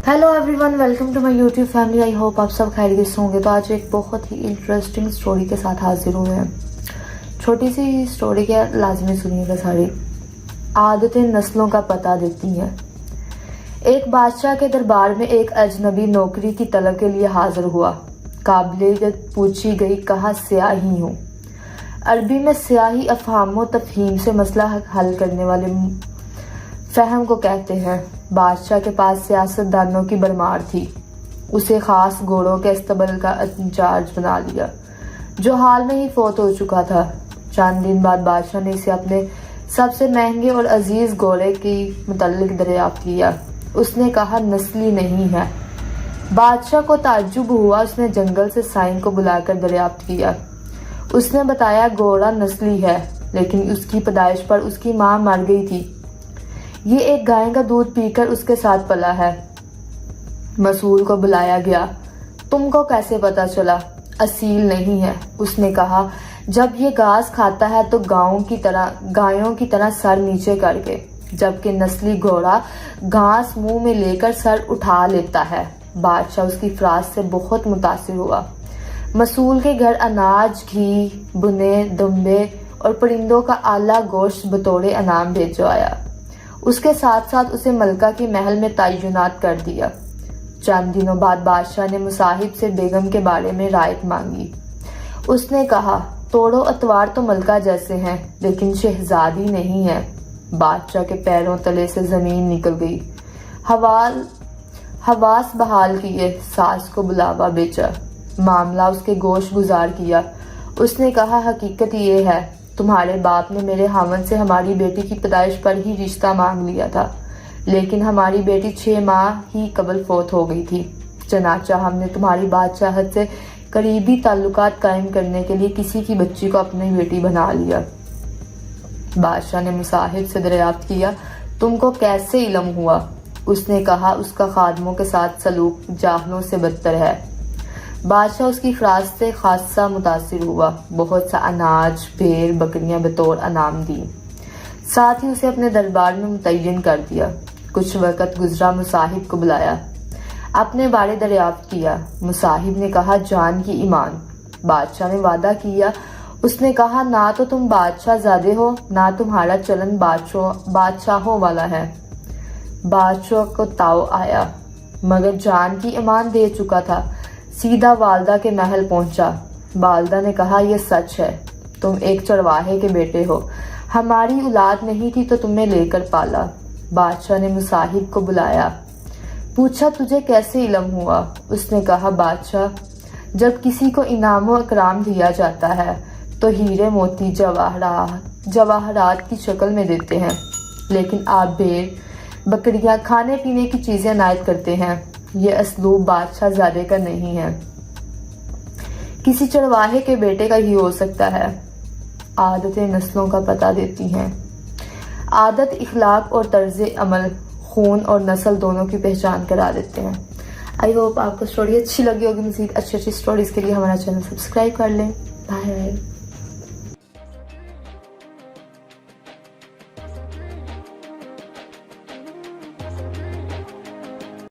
Hello everyone, welcome to my YouTube family. I hope आप सब खैरियत से होंगे। तो आज एक बहुत ही इंटरेस्टिंग स्टोरी के साथ हाजिर हुए हैं। छोटी सी स्टोरी क्या, लाजमी सुनिएगा सारी। आदतें नस्लों का पता देती हैं। एक बादशाह के दरबार में एक अजनबी नौकरी की तलब के लिए हाजिर हुआ। काबिलियत पूछी गई, कहा स्याही हूँ। अरबी में स्याही अफहाम तफहीम से मसला हल करने वाले फहम को कहते हैं। बादशाह के पास सियासतदानों की भरमार थी। उसे खास घोड़ों के अस्तबल का इंचार्ज बना लिया, जो हाल में ही फौत हो चुका था। चंद दिन बाद बादशाह ने इसे अपने सबसे महंगे और अजीज घोड़े की मुतल्लिक दरियाफ्त किया। उसने कहा नस्ली नहीं है। बादशाह को ताज्जुब हुआ। उसने जंगल से साइन को बुलाकर दरियाफ्त किया। उसने बताया घोड़ा नस्ली है, लेकिन उसकी पैदाइश पर उसकी माँ मर गई थी। ये एक गाय का दूध पीकर उसके साथ पला है। मसूल को बुलाया गया। तुमको कैसे पता चला? असील नहीं है, उसने कहा। जब ये घास खाता है तो गायों की तरह सर नीचे करके, जबकि नस्ली घोड़ा घास मुंह में लेकर सर उठा लेता है। बादशाह उसकी फ्राज से बहुत मुतासिर हुआ। मसूल के घर अनाज, घी, बुने, दुम्बे और परिंदों का आला गोश्त बतौर इनाम भेजवाया। उसके साथ साथ उसे मलका की महल में तैनात कर दिया। चंद दिनों बाद बादशाह ने मुसाहिब से बेगम के बारे में राय मांगी। उसने कहा, तोड़ो अतवार तो मलका जैसे हैं, लेकिन शहजादी नहीं है। बादशाह के पैरों तले से जमीन निकल गई। हवास बहाल किए, सास को बुलावा बेचा, मामला उसके गोश गुजार किया। उसने कहा, हकीकत ये है, तुम्हारे बाप ने मेरे हामन से हमारी बेटी की पैदाइश पर ही रिश्ता मांग लिया था, लेकिन हमारी बेटी 6 माह ही कबल फौत हो गई थी। चनाचा हमने तुम्हारी बादशाहत से करीबी ताल्लुकात कायम करने के लिए किसी की बच्ची को अपनी बेटी बना लिया। बादशाह ने मुसाहिब से दरियाफ्त किया, तुमको कैसे इल्म हुआ? उसने कहा, उसका खादमों के साथ सलूक जाहलों से बदतर है। बादशाह उसकी फ्राज से खासा मुतासिर हुआ। बहुत सा अनाज, भेड़, बकरियां बतौर अनाम दी। साथ ही उसे अपने दरबार में मुतय्यन कर दिया। कुछ वक़्त गुजरा। मुसाहिब को बुलाया, अपने बारे दरियाफ्त किया। मुसाहिब ने कहा, जान की ईमान। बादशाह ने वादा किया। उसने कहा, ना तो तुम बादशाह ज़ादे हो, ना तुम्हारा चलन बादशाहों वाला है। बादशाह को ताव आया, मगर जान की ईमान दे चुका था। सीधा वालदा के महल पहुंचा। वालदा ने कहा, यह सच है, तुम एक चरवाहे के बेटे हो। हमारी औलाद नहीं थी तो तुम्हें लेकर पाला। बादशाह ने मुसाहिब को बुलाया, पूछा, तुझे कैसे इल्म हुआ? उसने कहा, बादशाह, जब किसी को इनाम इकराम दिया जाता है तो हीरे मोती जवाहरात की शक्ल में देते हैं, लेकिन आप भेड़, बकरियां, खाने पीने की चीजें अनायत करते हैं। ये असलूब बादशाह ज़ादे का नहीं है, किसी चरवाहे के बेटे का ही हो सकता है। आदतें नस्लों का पता देती हैं। आदत, इखलाक और तर्ज अमल खून और नस्ल दोनों की पहचान करा देते हैं। आई होप आपको स्टोरी अच्छी लगी होगी। मज़ीद अच्छी स्टोरीज के लिए हमारा चैनल सब्सक्राइब कर लें। बाय।